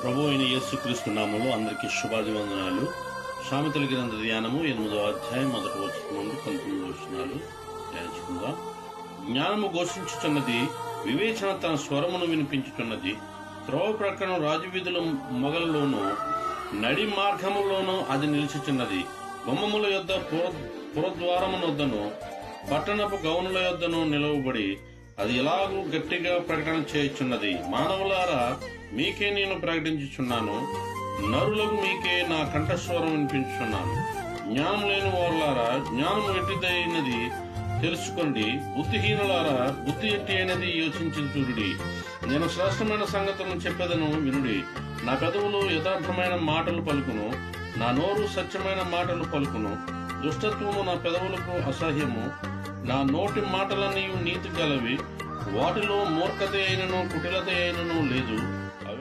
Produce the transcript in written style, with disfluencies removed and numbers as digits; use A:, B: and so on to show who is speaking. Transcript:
A: ప్రభు అయిన యేసుక్రీస్తు నామములో అందరికీ శుభాభివందనాలు. సామెతల గ్రంథ ధ్యానము 8వ అధ్యాయం 1వ వచనం నుండి 19వ వచనాలు ధ్యానించుకుందాం. జ్ఞానము ఘోషించుచున్నది, వివేచన తన స్వరమును వినిపించుచున్నది. త్రోవ ప్రక్కన రాజవీధుల మొగలలోనూ నడి మార్గములోనూ అది నిలిచిచున్నది. గుమ్మముల యొద్ద పురద్వారమునొద్దను పట్టణపు గౌనుల యొద్దను నిలవబడి అది ఎలాగూ గట్టిగా ప్రకటన చేయుచున్నది. మానవులారా, మీకే నేను ప్రకటించుచున్నాను, నరులకు మీకే నా కంఠస్వరం వినిపించుచున్నాను. జ్ఞానం లేని వారులారా, జ్ఞానం ఎట్టిదైనది తెలుసుకోండి. బుద్ధిహీనులారా, బుద్ధి ఎట్టి అయినది యోచించి చూడుడి. నేను శ్రేష్టమైన సంగతులను చెప్పేదను వినుడి. నా పెదవులు యథార్థమైన మాటలు పలుకును, నా నోరు సత్యమైన మాటలు పలుకును. దుష్టత్వము నా పెదవులకు అసహ్యము, నా నోటి మాటలన్నీ నీతి గలవి. వాటిలో మూర్ఖత అయినను కుటిలత అయినను లేదు.